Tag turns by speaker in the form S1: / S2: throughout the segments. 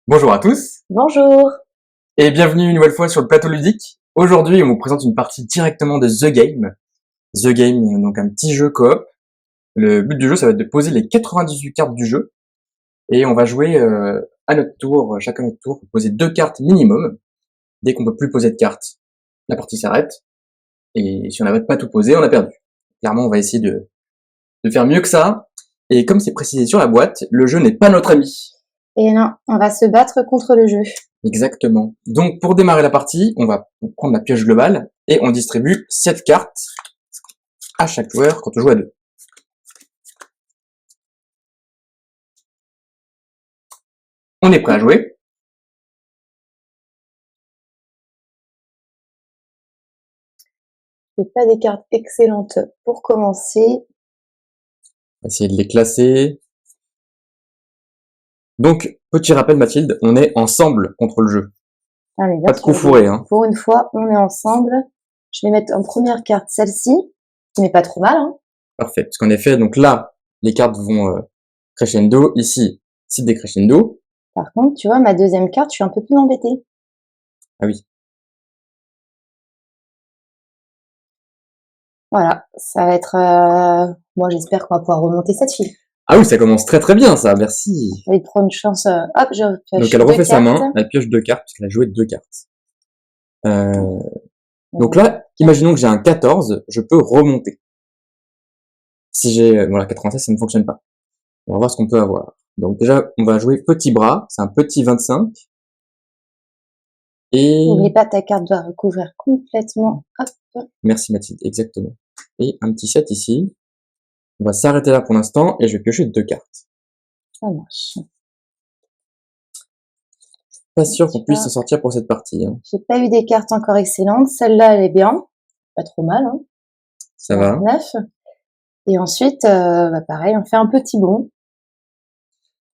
S1: Bonjour à tous
S2: Bonjour.
S1: et bienvenue une nouvelle fois sur le plateau ludique. Aujourd'hui, on vous présente une partie directement de The Game. The Game, donc un petit jeu coop. Le but du jeu, ça va être de poser les 98 cartes du jeu et on va jouer à notre tour, chacun notre tour, poser 2 cartes minimum. Dès qu'on peut plus poser de cartes, la partie s'arrête et si on n'arrête pas tout poser, on a perdu. Clairement, on va essayer de faire mieux que ça. Et comme c'est précisé sur la boîte, le jeu n'est pas notre ami.
S2: Et non, on va se battre contre le jeu.
S1: Exactement. Donc pour démarrer la partie, on va prendre la pioche globale et on distribue 7 cartes à chaque joueur quand on joue à 2. On est prêt à jouer.
S2: J'ai pas des cartes excellentes pour commencer.
S1: On va essayer de les classer. Donc, petit rappel Mathilde, on est ensemble contre le jeu.
S2: Ah, mais bien
S1: Pas de
S2: sûr,
S1: coup fourré, hein.
S2: pour une fois, on est ensemble. Je vais mettre en première carte celle-ci, qui n'est pas trop mal, hein.
S1: Parfait. Parce qu'en effet, donc là, les cartes vont crescendo. Ici, c'est décrescendo.
S2: Par contre, tu vois, ma deuxième carte, je suis un peu plus embêtée.
S1: Ah oui.
S2: Voilà, ça va être... Moi, j'espère qu'on va pouvoir remonter cette file.
S1: Ah oui, ça commence très très bien ça, merci.
S2: Je vais prendre une chance... Hop, je pioche
S1: Donc elle
S2: 2
S1: refait sa
S2: cartes.
S1: main, elle pioche 2 cartes, parce qu'elle a joué 2 cartes. Donc
S2: Voilà.
S1: là, imaginons que j'ai un 14, je peux remonter. Si j'ai, voilà, 96, ça ne fonctionne pas. On va voir ce qu'on peut avoir. Donc déjà, on va jouer petit bras, c'est un petit 25. Et...
S2: N'oublie pas, ta carte doit recouvrir complètement. Hop.
S1: Merci Mathilde, exactement. Et un petit 7 ici. On va s'arrêter là pour l'instant et je vais piocher 2 cartes.
S2: Ça marche.
S1: Pas sûr qu'on puisse s'en sortir pour cette partie. Hein.
S2: J'ai pas eu des cartes encore excellentes. Celle-là, elle est bien. Pas trop mal, hein.
S1: Ça va.
S2: 9. Et ensuite, pareil, on fait un petit bond.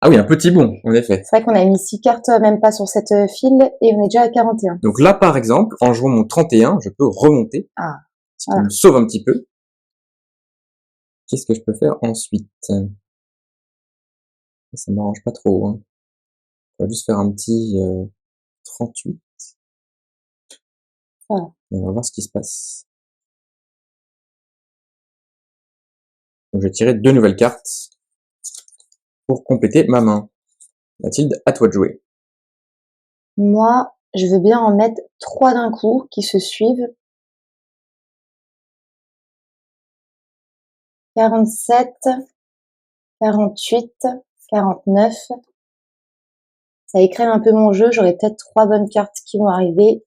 S1: Ah oui, un petit bond, en effet.
S2: C'est vrai qu'on a mis 6 cartes, même pas sur cette file, et on est déjà à 41.
S1: Donc là, par exemple, en jouant mon 31, je peux remonter.
S2: Ah,
S1: Ce qui
S2: voilà.
S1: me sauve un petit peu. Qu'est-ce que je peux faire ensuite? Ça m'arrange pas trop. Hein. On va juste faire un petit 38.
S2: Voilà.
S1: On va voir ce qui se passe. Donc je vais tirer 2 nouvelles cartes pour compléter ma main. Mathilde, à toi de jouer.
S2: Moi, je veux bien en mettre 3 d'un coup qui se suivent. 47, 48, 49. Ça écrème un peu mon jeu. J'aurai peut-être 3 bonnes cartes qui vont arriver.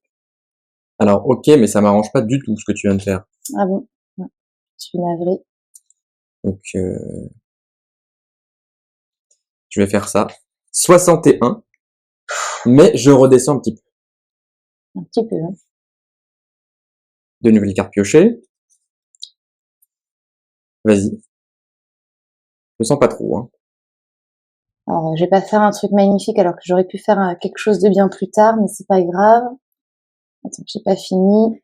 S1: Alors, ok, mais ça m'arrange pas du tout ce que tu viens de faire.
S2: Ah bon? Ouais, je suis navrée.
S1: Donc, je vais faire ça. 61. Mais je redescends un petit peu.
S2: Un petit peu, hein.
S1: 2 nouvelles cartes piochées. Vas-y. Je sens pas trop, hein.
S2: Alors, je vais pas faire un truc magnifique alors que j'aurais pu faire quelque chose de bien plus tard, mais c'est pas grave. Attends, j'ai pas fini.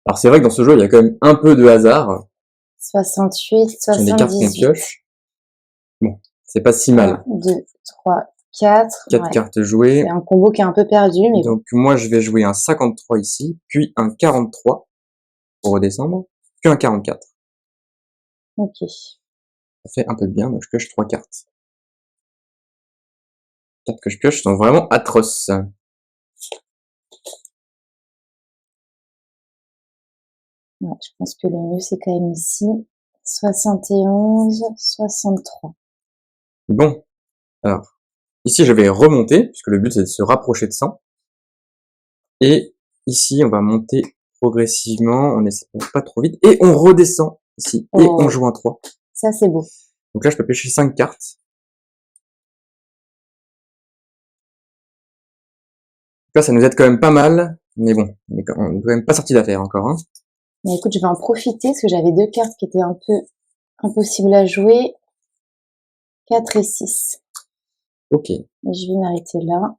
S1: Alors, c'est vrai que dans ce jeu, il y a quand même un peu de hasard.
S2: 68,
S1: Ce sont des cartes qu'on
S2: 78.
S1: pioche. Bon, c'est pas si mal.
S2: 1, 2, 3, 4.
S1: 4
S2: Ouais.
S1: cartes jouées.
S2: C'est un combo qui est un peu perdu, mais bon.
S1: Donc, moi, je vais jouer un 53 ici, puis un 43 pour redescendre, puis un 44.
S2: Ok.
S1: Ça fait un peu de bien, donc je pioche 3 cartes. Les cartes que je pioche sont vraiment atroces.
S2: Ouais, je pense que le mieux, c'est quand même ici. 71, 63.
S1: Bon, alors, ici je vais remonter, puisque le but c'est de se rapprocher de 100. Et ici on va monter progressivement, on essaie pas trop vite, et on redescend ici, et on joue un 3.
S2: Ça, c'est beau.
S1: Donc là je peux piocher 5 cartes. Là ça nous aide quand même pas mal, mais bon, on est quand même pas sorti d'affaire encore. Hein.
S2: Mais écoute, je vais en profiter parce que j'avais 2 cartes qui étaient un peu impossibles à jouer. 4 et 6.
S1: Ok.
S2: Et je vais m'arrêter là.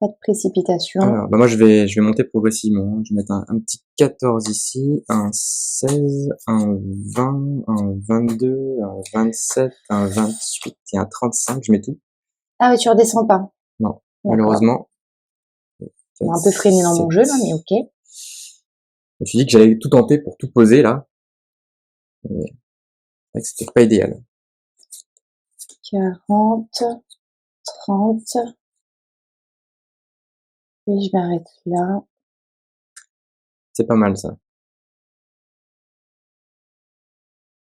S2: Pas de précipitation.
S1: Alors, bah moi, je vais monter progressivement. Je vais mettre un petit 14 ici, un 16, un 20, un 22, un 27, un 28 et un 35. Je mets tout.
S2: Ah oui, tu redescends pas.
S1: Non,
S2: D'accord.
S1: malheureusement.
S2: On a un peu freiné dans mon jeu, là, mais ok.
S1: Je me suis dit que j'allais tout tenter pour tout poser, là. Mais c'est vrai que c'était pas idéal.
S2: 40, 30. Et je m'arrête là.
S1: C'est pas mal, ça.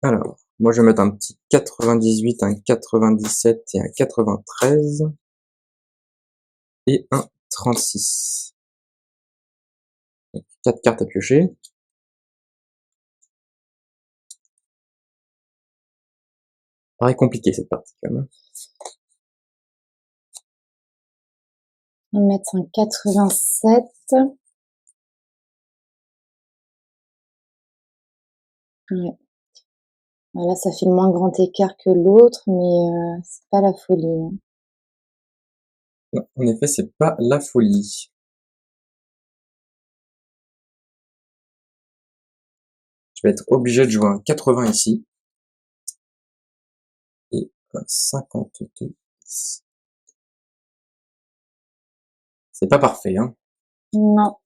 S1: Alors, moi, je vais mettre un petit 98, un 97 et un 93. Et un 36. Donc, 4 cartes à piocher. Paraît compliqué, cette partie, quand même.
S2: On va mettre un 87. Ouais. Là, ça fait le moins grand écart que l'autre, mais c'est pas la folie.
S1: Non, en effet, c'est pas la folie. Je vais être obligé de jouer un 80 ici. Et un 52 ici. C'est pas parfait, hein.
S2: Non.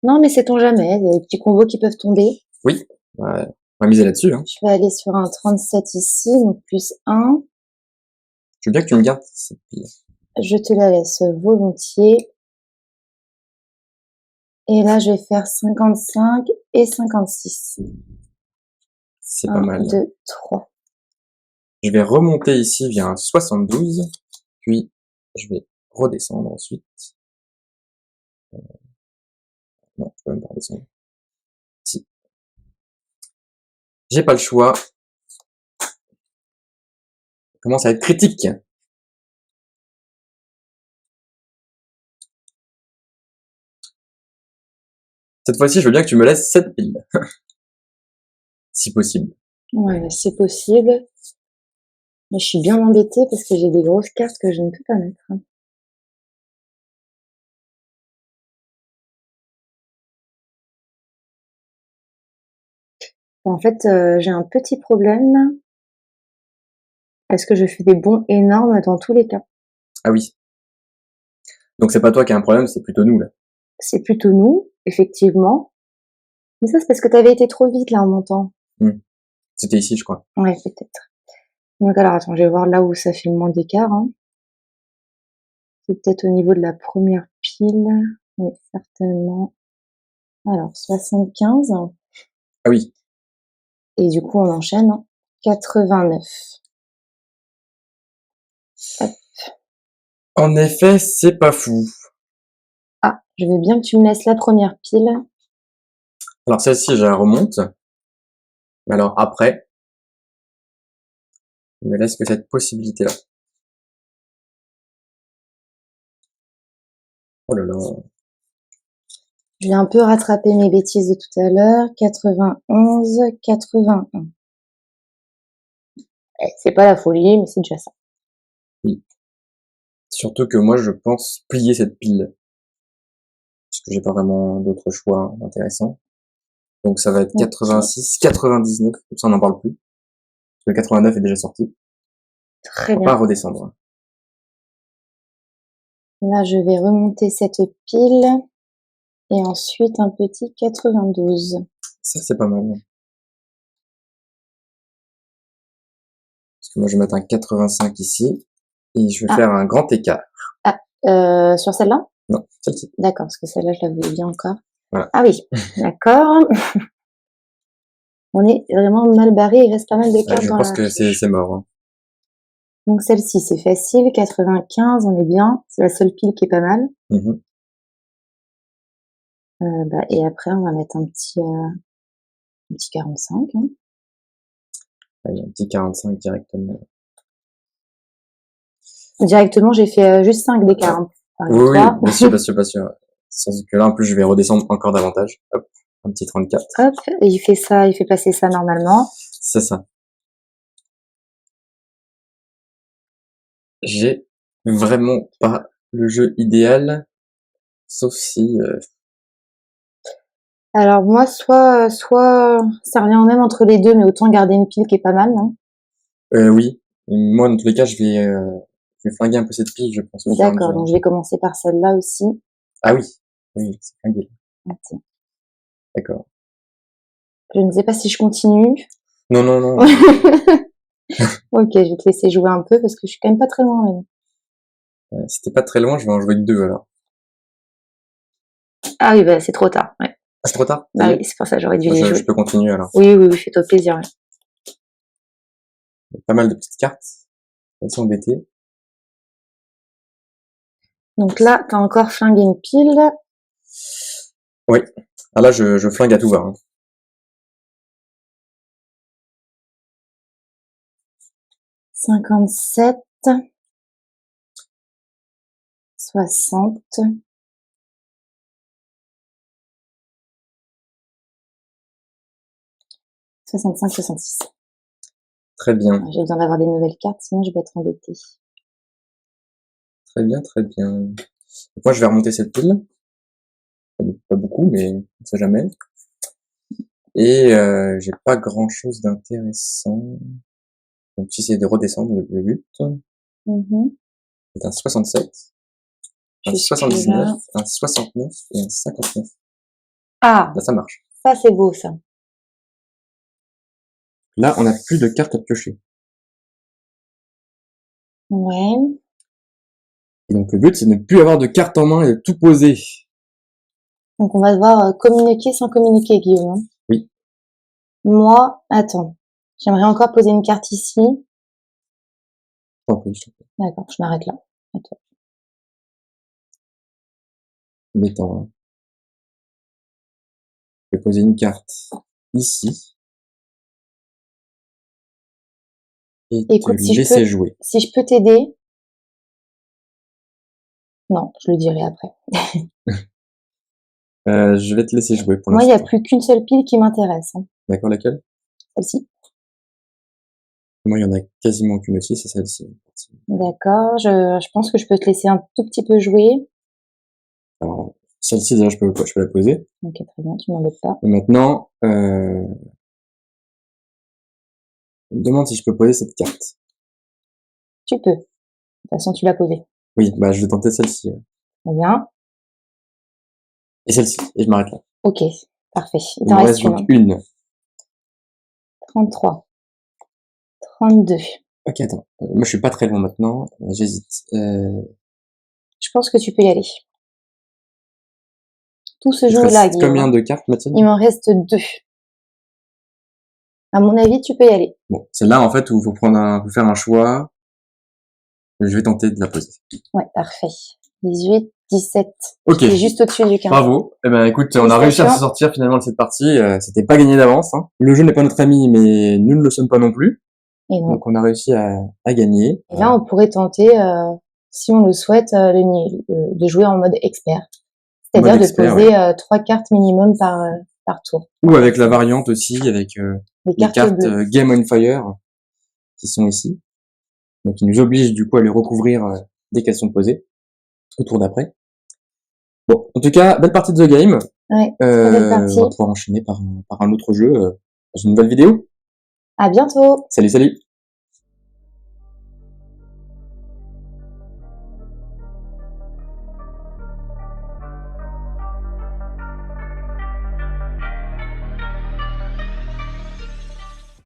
S2: Non, mais sait-on jamais. Il y a des petits combos qui peuvent tomber.
S1: Oui, ouais, on va miser là-dessus, hein.
S2: Je vais aller sur un 37 ici, donc plus 1.
S1: Je veux bien que tu me gardes cette pile.
S2: Je te la laisse volontiers. Et là, je vais faire 55 et 56.
S1: C'est
S2: 1,
S1: pas mal.
S2: 2, 3.
S1: Je vais remonter ici via un 72. Puis, je vais redescendre ensuite. Non, je peux même pas redescendre. Si. J'ai pas le choix. Ça commence à être critique. Cette fois-ci, je veux bien que tu me laisses 7 piles. Si possible.
S2: Ouais, c'est possible. Mais je suis bien embêtée parce que j'ai des grosses cartes que je ne peux pas mettre. En fait, j'ai un petit problème parce que je fais des bons énormes dans tous les cas.
S1: Ah oui. Donc c'est pas toi qui as un problème, c'est plutôt nous, là.
S2: C'est plutôt nous, effectivement. Mais ça, c'est parce que tu avais été trop vite là en montant.
S1: C'était ici, je crois.
S2: Ouais, peut-être. Donc alors attends, je vais voir là où ça fait le moins d'écart. Hein. C'est peut-être au niveau de la première pile. Oui, certainement. Alors, 75.
S1: Ah oui.
S2: Et du coup, on enchaîne. 89. Hop.
S1: En effet, c'est pas fou.
S2: Ah, je veux bien que tu me laisses la première pile.
S1: Alors celle-ci, je la remonte. Mais alors après, il me laisse que cette possibilité-là. Oh là là.
S2: Je vais un peu rattraper mes bêtises de tout à l'heure. 91, 81. C'est pas la folie, mais c'est déjà ça.
S1: Oui. Surtout que moi, je pense plier cette pile. Parce que j'ai pas vraiment d'autres choix intéressants. Donc ça va être 86, 99. Comme ça, on n'en parle plus. Parce que le 89 est déjà sorti.
S2: Très
S1: On va
S2: bien.
S1: pas redescendre.
S2: Là, je vais remonter cette pile. Et ensuite, un petit 92.
S1: Ça, c'est pas mal. Parce que moi, je vais mettre un 85 ici. Et je vais faire un grand écart.
S2: Sur celle-là?
S1: Non, celle-ci.
S2: D'accord, parce que celle-là, je la voulais bien encore.
S1: Voilà.
S2: Ah oui, d'accord. On est vraiment mal barré, il reste pas mal de cartes
S1: Je
S2: dans
S1: pense
S2: la
S1: que
S2: fiche.
S1: c'est mort. Hein.
S2: Donc celle-ci, c'est facile. 95, on est bien. C'est la seule pile qui est pas mal. Et après, on va mettre un petit 45. Hein.
S1: Allez, un petit 45 directement.
S2: Directement, j'ai fait juste 5 d'écart. Hein,
S1: oui, bien sûr, bien sûr, bien sûr. Sans que là, en plus, je vais redescendre encore davantage. Hop, un petit 34.
S2: Hop, et il fait ça, il fait passer ça normalement.
S1: C'est ça. J'ai vraiment pas le jeu idéal. Sauf si...
S2: Alors moi, soit ça revient au même entre les deux, mais autant garder une pile qui est pas mal, non?
S1: Oui. Moi, dans tous les cas, je vais flinguer un peu cette pile, je pense, au fur et à
S2: D'accord,
S1: mesure.
S2: donc je vais commencer par celle-là aussi.
S1: Ah oui. Oui, c'est flingué.
S2: Ah, tiens.
S1: D'accord.
S2: Je ne sais pas si je continue.
S1: Non, non, non.
S2: Ok, je vais te laisser jouer un peu parce que je suis quand même pas très loin. Mais bon.
S1: Si t'es pas très loin, je vais en jouer que 2 alors.
S2: Ah oui, bah c'est trop tard. Ouais.
S1: Ah, c'est trop tard?
S2: Ah oui, c'est pour ça que j'aurais dû
S1: Moi,
S2: les
S1: je
S2: jouer.
S1: peux continuer alors.
S2: Oui, oui, oui, fais-toi plaisir. Ouais.
S1: Il y a pas mal de petites cartes. Elles sont embêtées.
S2: Donc là, t'as encore flingué une pile.
S1: Oui. Ah là, je flingue à tout va. Hein.
S2: $57, 60, 65, 66.
S1: Très bien.
S2: J'ai besoin d'avoir des nouvelles cartes, sinon je vais être embêtée.
S1: Très bien, très bien. Donc moi, je vais remonter cette pile. Pas beaucoup, mais on sait jamais. Et j'ai pas grand chose d'intéressant. Donc si c'est de redescendre le but, c'est un 67, un 79, un 69 et un 59.
S2: Ah,
S1: Là ça marche.
S2: ça c'est beau ça.
S1: Là on n'a plus de cartes à piocher.
S2: Ouais.
S1: Et donc le but c'est de ne plus avoir de cartes en main et de tout poser.
S2: Donc on va devoir communiquer sans communiquer, Guillaume. Hein.
S1: Oui.
S2: Moi, attends. J'aimerais encore poser une carte ici.
S1: Je t'en prie, je t'en prie.
S2: D'accord, je m'arrête là. À toi.
S1: Mettons, hein. Je vais poser une carte ici. Et
S2: Écoute,
S1: te laisser jouer.
S2: Si je peux t'aider. Non, je le dirai après.
S1: Je vais te laisser jouer pour
S2: Moi, il
S1: l'instant.
S2: n'y a plus qu'une seule pile qui m'intéresse. Hein.
S1: D'accord, laquelle?
S2: Celle-ci.
S1: Moi, il y en a quasiment qu'une aussi, c'est celle-ci.
S2: D'accord, je pense que je peux te laisser un tout petit peu jouer.
S1: Alors, celle-ci, déjà, je peux la poser.
S2: Ok, très bien, tu m'embêtes pas.
S1: Et maintenant, je me demande si je peux poser cette carte.
S2: Tu peux. De toute façon, tu l'as posée.
S1: Oui, bah, je vais tenter celle-ci.
S2: Très bien.
S1: Et celle-ci. Et je m'arrête là.
S2: Ok, parfait.
S1: Il m'en reste donc une.
S2: 33. 32.
S1: Ok, attends. Moi, je suis pas très loin maintenant. J'hésite.
S2: Je pense que tu peux y aller. Tout se
S1: Il te
S2: joue là,
S1: reste
S2: Guillaume.
S1: combien de cartes, Mathilde?
S2: Il m'en reste 2. À mon avis, tu peux y aller.
S1: Bon, c'est là, en fait, où il faut faire un choix. Je vais tenter de la poser.
S2: Ouais, parfait. 18, 17.
S1: Ok.
S2: J'étais juste au-dessus du 15.
S1: Bravo. Eh ben, écoute, on a réussi à se sortir finalement de cette partie. C'était pas gagné d'avance. Hein. Le jeu n'est pas notre ami, mais nous ne le sommes pas non plus.
S2: Et non.
S1: Donc, on a réussi à gagner.
S2: Et là, on pourrait tenter, si on le souhaite, de jouer en mode expert. C'est-à-dire de poser 3 cartes minimum par tour.
S1: Ou avec la variante aussi, avec les cartes Game on Fire qui sont ici. Donc, qui nous obligent du coup à les recouvrir dès qu'elles sont posées, au tour d'après. Bon, en tout cas, belle partie de The Game.
S2: Ouais, très belle partie.
S1: On va pouvoir enchaîner par un autre jeu dans une nouvelle vidéo.
S2: À bientôt.
S1: Salut, salut.